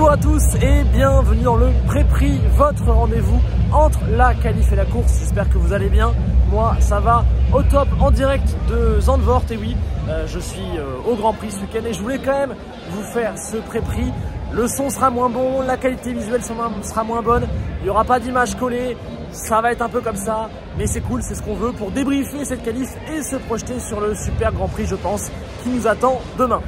Bonjour à tous et bienvenue dans le Pré-Prix, votre rendez-vous entre la qualif et la course. J'espère que vous allez bien. Moi, ça va au top, en direct de Zandvoort. Et oui, je suis au Grand Prix ce week-end et je voulais quand même vous faire ce Pré-Prix. Le son sera moins bon, la qualité visuelle sera moins bonne, il n'y aura pas d'image collée. Ça va être un peu comme ça, mais c'est cool, c'est ce qu'on veut pour débriefer cette qualif et se projeter sur le super Grand Prix, je pense, qui nous attend demain.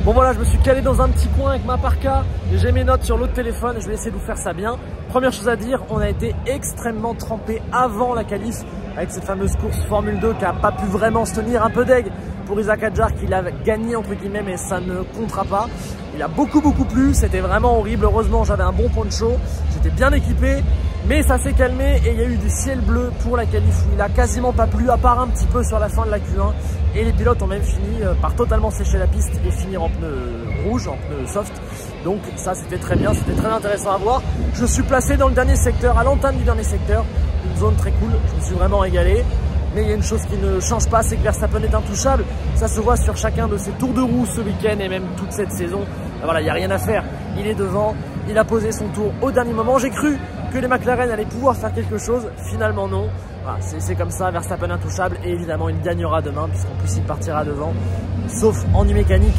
Bon voilà, je me suis calé dans un petit coin avec ma parka, j'ai mes notes sur l'autre téléphone, je vais essayer de vous faire ça bien. Première chose à dire, on a été extrêmement trempé avant la qualif avec cette fameuse course Formule 2 qui n'a pas pu vraiment se tenir, un peu deg pour Isaac Hadjar qui l'a gagné entre guillemets, mais ça ne comptera pas. Il a beaucoup plu, c'était vraiment horrible. Heureusement, j'avais un bon poncho, j'étais bien équipé, mais ça s'est calmé et il y a eu du ciel bleu pour la qualif où il a quasiment pas plu, à part un petit peu sur la fin de la Q1. Et les pilotes ont même fini par totalement sécher la piste et finir en pneus rouges, en pneus soft. Donc ça, c'était très bien, c'était très intéressant à voir. Je suis placé dans le dernier secteur, à l'entame du dernier secteur, une zone très cool, je me suis vraiment régalé. Mais il y a une chose qui ne change pas, c'est que Verstappen est intouchable. Ça se voit sur chacun de ses tours de roue ce week-end et même toute cette saison. Voilà, il n'y a rien à faire. Il est devant, il a posé son tour au dernier moment. J'ai cru que les McLaren allaient pouvoir faire quelque chose. Finalement, non. Voilà, c'est comme ça, Verstappen intouchable. Et évidemment, il gagnera demain, puisqu'en plus, il partira devant. Sauf ennui mécanique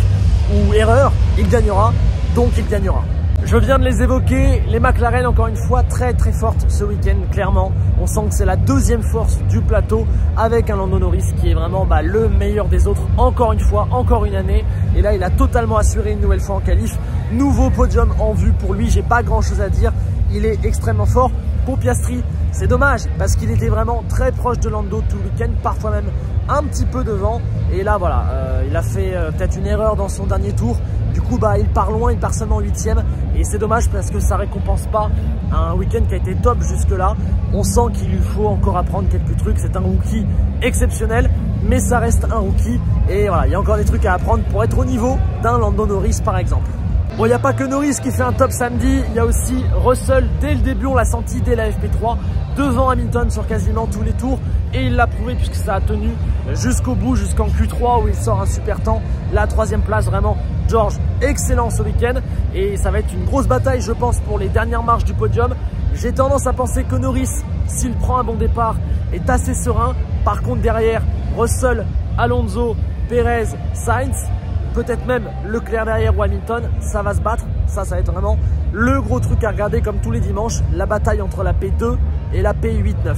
ou erreur, il gagnera. Donc, il gagnera. Je viens de les évoquer, les McLaren encore une fois très fortes ce week-end, clairement. On sent que c'est la deuxième force du plateau avec un Lando Norris qui est vraiment le meilleur des autres encore une fois, encore une année. Et là, il a totalement assuré une nouvelle fois en qualif. Nouveau podium en vue pour lui, j'ai pas grand chose à dire. Il est extrêmement fort. Pour Piastri, c'est dommage parce qu'il était vraiment très proche de Lando tout le week-end, parfois même un petit peu devant. Et là, voilà, il a fait peut-être une erreur dans son dernier tour. Du coup, il part loin, il part seulement 8e. Et c'est dommage parce que ça récompense pas un week-end qui a été top jusque-là. On sent qu'il lui faut encore apprendre quelques trucs. C'est un rookie exceptionnel, mais ça reste un rookie. Et voilà, il y a encore des trucs à apprendre pour être au niveau d'un Lando Norris, par exemple. Bon, il n'y a pas que Norris qui fait un top samedi. Il y a aussi Russell. Dès le début, on l'a senti dès la FP3, devant Hamilton sur quasiment tous les tours. Et il l'a prouvé puisque ça a tenu jusqu'au bout, jusqu'en Q3 où il sort un super temps. La 3e place, vraiment, George, excellent ce week-end. Et ça va être une grosse bataille, je pense, pour les dernières marches du podium. J'ai tendance à penser que Norris, s'il prend un bon départ, est assez serein. Par contre, derrière, Russell, Alonso, Perez, Sainz, peut-être même Leclerc derrière ou Hamilton, ça va se battre. Ça va être vraiment le gros truc à regarder comme tous les dimanches, la bataille entre la P2 et la P8-9.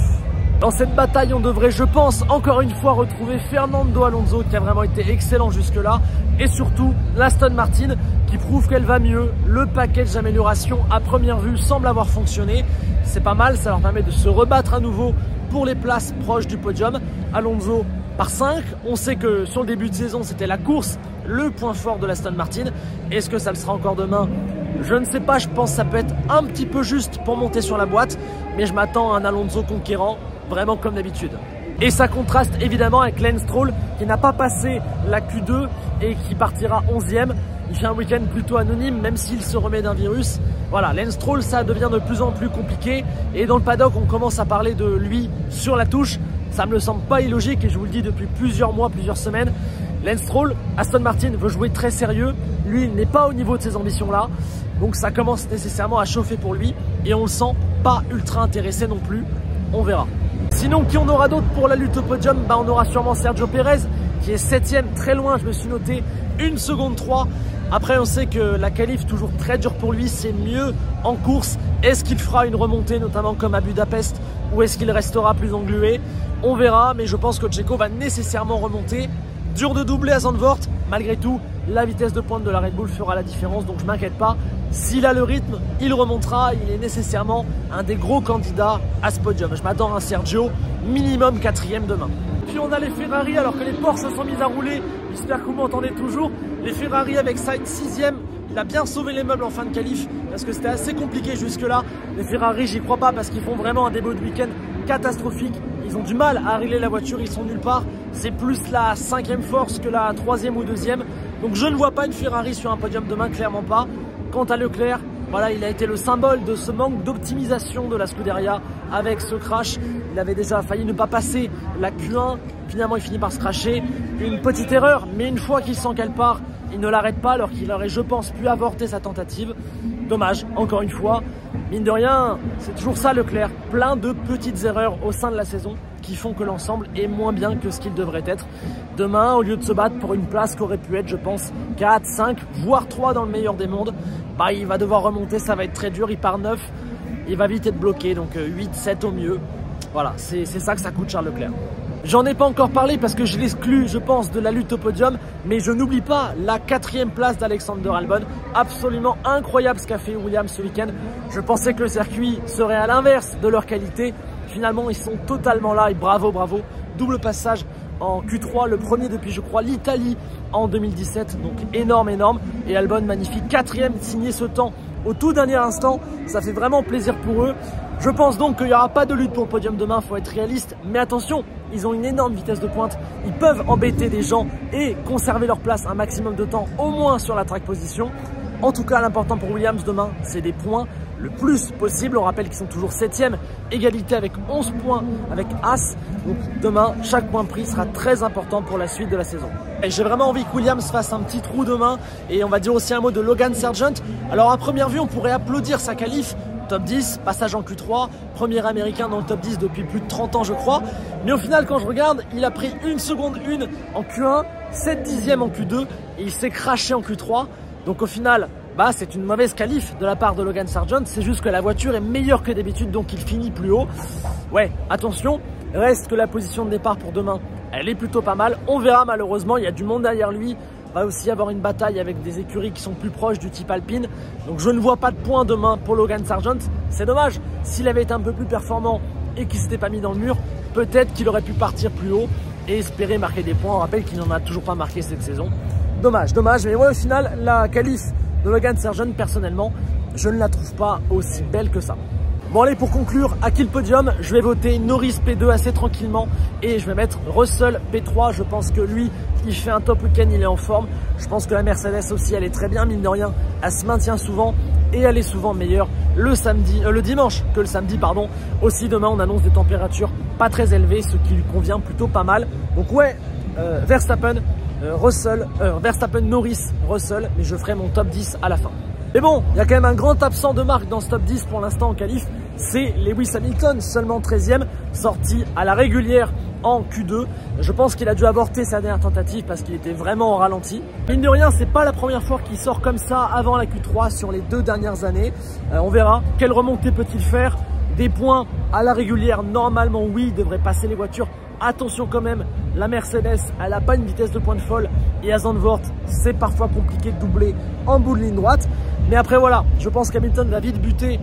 Dans cette bataille, on devrait, je pense, encore une fois retrouver Fernando Alonso qui a vraiment été excellent jusque-là et surtout l'Aston Martin qui prouve qu'elle va mieux. Le package d'amélioration à première vue semble avoir fonctionné. C'est pas mal, ça leur permet de se rebattre à nouveau pour les places proches du podium. Alonso par 5, on sait que sur le début de saison, c'était la course, le point fort de l'Aston Martin. Est-ce que ça le sera encore demain? Je ne sais pas, je pense que ça peut être un petit peu juste pour monter sur la boîte, mais je m'attends à un Alonso conquérant, vraiment comme d'habitude. Et ça contraste évidemment avec Lance Stroll qui n'a pas passé la Q2 et qui partira 11e. Il fait un week-end plutôt anonyme, même s'il se remet d'un virus. Voilà, Lance Stroll, ça devient de plus en plus compliqué. Et dans le paddock, on commence à parler de lui sur la touche. Ça me semble pas illogique et je vous le dis depuis plusieurs mois, plusieurs semaines. Lance Stroll, Aston Martin veut jouer très sérieux. Lui, il n'est pas au niveau de ses ambitions-là. Donc ça commence nécessairement à chauffer pour lui. Et on le sent pas ultra intéressé non plus. On verra. Sinon, qui on aura d'autre pour la lutte au podium? On aura sûrement Sergio Perez qui est 7e, très loin. Je me suis noté 1 seconde 3. Après, on sait que la qualif, toujours très dur pour lui, c'est mieux en course. Est-ce qu'il fera une remontée, notamment comme à Budapest, ou est-ce qu'il restera plus englué? On verra, mais je pense que Checo va nécessairement remonter. Dur de doubler à Zandvoort, malgré tout, la vitesse de pointe de la Red Bull fera la différence, donc je ne m'inquiète pas. S'il a le rythme, il remontera, il est nécessairement un des gros candidats à ce podium. Je m'attends à un Sergio, minimum 4e demain. Puis on a les Ferrari alors que les Porsche se sont mis à rouler, j'espère que vous m'entendez toujours. Les Ferrari avec Sainz 6e, il a bien sauvé les meubles en fin de qualif parce que c'était assez compliqué jusque là. Les Ferrari, j'y crois pas parce qu'ils font vraiment un début de week-end catastrophique. Ils ont du mal à régler la voiture, ils sont nulle part. C'est plus la 5e force que la 3e ou 2e. Donc je ne vois pas une Ferrari sur un podium demain, clairement pas. Quant à Leclerc, voilà, il a été le symbole de ce manque d'optimisation de la Scuderia avec ce crash. Il avait déjà failli ne pas passer la Q1. Finalement, il finit par se crasher. Une petite erreur, mais une fois qu'il sent qu'elle part, il ne l'arrête pas alors qu'il aurait, je pense, pu avorter sa tentative. Dommage, encore une fois. Mine de rien, c'est toujours ça Leclerc, plein de petites erreurs au sein de la saison qui font que l'ensemble est moins bien que ce qu'il devrait être. Demain, au lieu de se battre pour une place qu'aurait pu être, je pense, 4, 5, voire 3 dans le meilleur des mondes, bah, il va devoir remonter, ça va être très dur, il part 9, il va vite être bloqué, donc 8, 7 au mieux. Voilà, c'est ça que ça coûte Charles Leclerc. J'en ai pas encore parlé parce que je l'exclus, je pense, de la lutte au podium, mais je n'oublie pas la 4e place d'Alexander Albon. Absolument incroyable ce qu'a fait Williams ce week-end. Je pensais que le circuit serait à l'inverse de leur qualité. Finalement, ils sont totalement là et bravo, bravo. Double passage en Q3, le premier depuis, je crois, l'Italie en 2017. Donc énorme, énorme. Et Albon, magnifique, 4e, signé ce temps au tout dernier instant. Ça fait vraiment plaisir pour eux. Je pense donc qu'il n'y aura pas de lutte pour le podium demain, il faut être réaliste. Mais attention, ils ont une énorme vitesse de pointe. Ils peuvent embêter des gens et conserver leur place un maximum de temps, au moins sur la track position. En tout cas, l'important pour Williams demain, c'est des points le plus possible. On rappelle qu'ils sont toujours 7e, égalité avec 11 points avec As. Donc demain, chaque point pris sera très important pour la suite de la saison. Et j'ai vraiment envie que Williams fasse un petit trou demain. Et on va dire aussi un mot de Logan Sargent. Alors à première vue, on pourrait applaudir sa qualif. Top 10, passage en Q3, premier américain dans le top 10 depuis plus de 30 ans je crois. Mais au final quand je regarde, il a pris 1 seconde 1 en Q1, 7 dixièmes en Q2 et il s'est craché en Q3. Donc au final, bah, c'est une mauvaise qualif de la part de Logan Sargent. C'est juste que la voiture est meilleure que d'habitude donc il finit plus haut. Ouais, attention, reste que la position de départ pour demain, elle est plutôt pas mal. On verra malheureusement, il y a du monde derrière lui. Va aussi avoir une bataille avec des écuries qui sont plus proches du type Alpine. Donc je ne vois pas de points demain pour Logan Sargent. C'est dommage. S'il avait été un peu plus performant et qu'il ne s'était pas mis dans le mur, peut-être qu'il aurait pu partir plus haut et espérer marquer des points. On rappelle qu'il n'en a toujours pas marqué cette saison. Dommage, dommage. Mais ouais, au final, la qualif de Logan Sargent, personnellement, je ne la trouve pas aussi belle que ça. Bon allez, pour conclure, à qui le podium, je vais voter Norris P2 assez tranquillement et je vais mettre Russell P3. Je pense que lui, il fait un top week-end, il est en forme. Je pense que la Mercedes aussi, elle est très bien, mine de rien. Elle se maintient souvent et elle est souvent meilleure le dimanche que le samedi, pardon. Aussi demain, on annonce des températures pas très élevées, ce qui lui convient plutôt pas mal. Donc ouais, Verstappen, Norris, Russell, mais je ferai mon top 10 à la fin. Mais bon, il y a quand même un grand absent de marque dans ce top 10 pour l'instant en qualif, c'est Lewis Hamilton, seulement 13e, sorti à la régulière en Q2. Je pense qu'il a dû avorter sa dernière tentative parce qu'il était vraiment en ralenti. Mine de rien, c'est pas la première fois qu'il sort comme ça avant la Q3 sur les 2 dernières années. On verra quelle remontée peut-il faire. Des points à la régulière, normalement oui, il devrait passer les voitures. Attention quand même, la Mercedes, elle n'a pas une vitesse de pointe folle et à Zandvoort, c'est parfois compliqué de doubler en bout de ligne droite. Mais après voilà, je pense qu'Hamilton va vite buter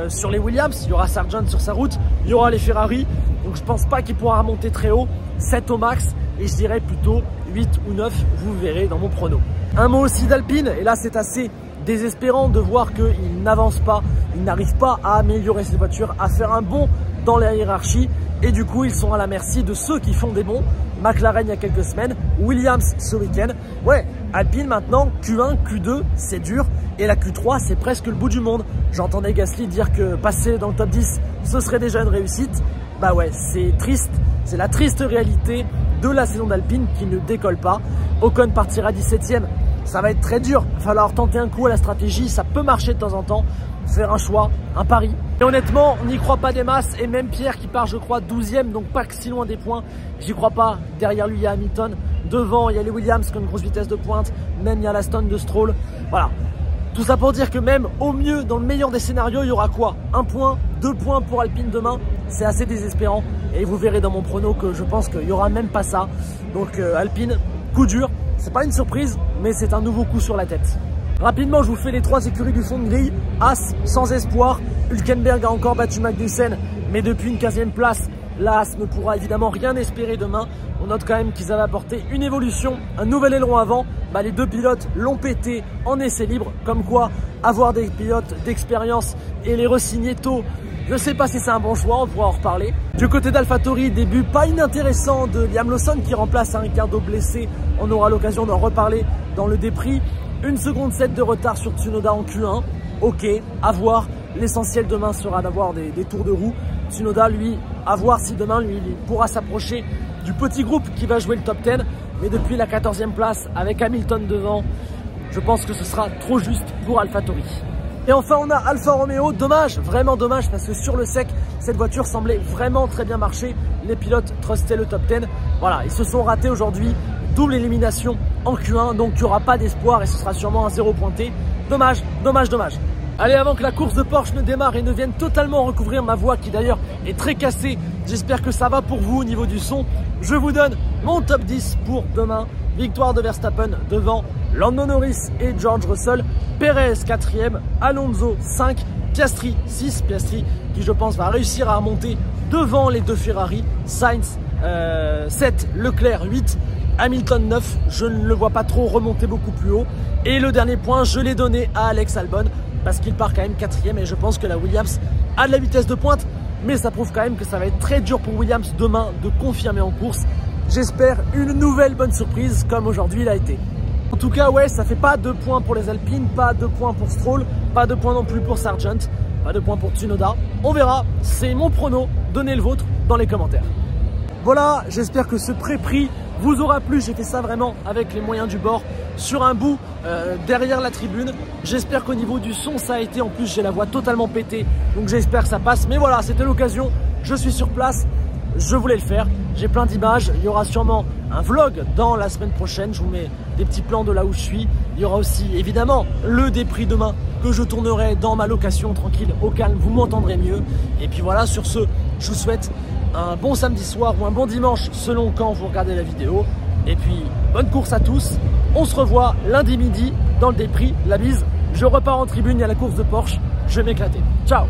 sur les Williams, il y aura Sargent sur sa route, il y aura les Ferrari, donc je pense pas qu'il pourra remonter très haut, 7 au max et je dirais plutôt 8 ou 9, vous verrez dans mon prono. Un mot aussi d'Alpine, et là c'est assez désespérant de voir qu'il n'avance pas, il n'arrive pas à améliorer ses voitures, à faire un bond dans la hiérarchie et du coup ils sont à la merci de ceux qui font des bons. McLaren il y a quelques semaines, Williams ce week-end. Ouais, Alpine maintenant, Q1, Q2, c'est dur. Et la Q3, c'est presque le bout du monde. J'entendais Gasly dire que passer dans le top 10, ce serait déjà une réussite. Bah ouais, c'est triste. C'est la triste réalité de la saison d'Alpine qui ne décolle pas. Ocon partira 17e. Ça va être très dur. Il va falloir tenter un coup à la stratégie. Ça peut marcher de temps en temps. Faire un choix, un pari. Et honnêtement, on n'y croit pas des masses. Et même Pierre qui part, je crois, 12e, donc pas si loin des points. J'y crois pas. Derrière lui, il y a Hamilton. Devant, il y a les Williams qui ont une grosse vitesse de pointe. Même il y a l'Aston de Stroll. Voilà. Tout ça pour dire que même au mieux, dans le meilleur des scénarios, il y aura quoi? 1 point, 2 points pour Alpine demain. C'est assez désespérant. Et vous verrez dans mon prono que je pense qu'il n'y aura même pas ça. Donc Alpine, coup dur. C'est pas une surprise, mais c'est un nouveau coup sur la tête. Rapidement, je vous fais les 3 écuries du fond de grille. As, sans espoir. Hülkenberg a encore battu Magnussen, mais depuis une 15e place, la As ne pourra évidemment rien espérer demain. On note quand même qu'ils avaient apporté une évolution, un nouvel aileron avant. Bah, les 2 pilotes l'ont pété en essai libre. Comme quoi, avoir des pilotes d'expérience et les re-signer tôt, je ne sais pas si c'est un bon choix, on pourra en reparler. Du côté d'AlphaTauri, début pas inintéressant de Liam Lawson qui remplace un Ricciardo blessé. On aura l'occasion d'en reparler dans le déprix. 1 seconde 7 de retard sur Tsunoda en Q1. Ok, à voir. L'essentiel demain sera d'avoir des tours de roue. Tsunoda, lui, à voir si demain, lui, il pourra s'approcher du petit groupe qui va jouer le top 10. Mais depuis la 14e place, avec Hamilton devant, Je pense que ce sera trop juste pour AlphaTauri. Et enfin, on a Alfa Romeo. Dommage, vraiment dommage, parce que sur le sec, cette voiture semblait vraiment très bien marcher. Les pilotes trustaient le top 10. Voilà, ils se sont ratés aujourd'hui. Double élimination en Q1, donc il n'y aura pas d'espoir et ce sera sûrement un 0 pointé. Dommage, dommage, dommage. Allez, avant que la course de Porsche ne démarre et ne vienne totalement recouvrir ma voix qui d'ailleurs est très cassée, j'espère que ça va pour vous au niveau du son. Je vous donne mon top 10 pour demain. Victoire de Verstappen devant Lando Norris et George Russell, Perez 4e, Alonso 5, Piastri 6, Piastri qui je pense va réussir à remonter devant les deux Ferrari, Sainz 7, Leclerc 8, Hamilton 9, je ne le vois pas trop remonter beaucoup plus haut. Et le dernier point, je l'ai donné à Alex Albon parce qu'il part quand même 4e et je pense que la Williams a de la vitesse de pointe, mais ça prouve quand même que ça va être très dur pour Williams demain de confirmer en course. J'espère une nouvelle bonne surprise comme aujourd'hui il a été. En tout cas, ouais, ça fait pas 2 points pour les Alpines, pas 2 points pour Stroll, pas 2 points non plus pour Sargent, pas 2 points pour Tsunoda. On verra, c'est mon prono, donnez le vôtre dans les commentaires. Voilà, j'espère que ce pré-prix vous aura plu. J'ai fait ça vraiment avec les moyens du bord, sur un bout, derrière la tribune. J'espère qu'au niveau du son, ça a été. En plus, j'ai la voix totalement pétée, donc j'espère que ça passe. Mais voilà, c'était l'occasion, je suis sur place. Je voulais le faire, j'ai plein d'images, il y aura sûrement un vlog dans la semaine prochaine, je vous mets des petits plans de là où je suis. Il y aura aussi évidemment le déprix demain que je tournerai dans ma location tranquille, au calme, vous m'entendrez mieux. Et puis voilà, sur ce, je vous souhaite un bon samedi soir ou un bon dimanche selon quand vous regardez la vidéo. Et puis bonne course à tous, on se revoit lundi midi dans le déprix, la bise. Je repars en tribune, il y a la course de Porsche, je vais m'éclater. Ciao.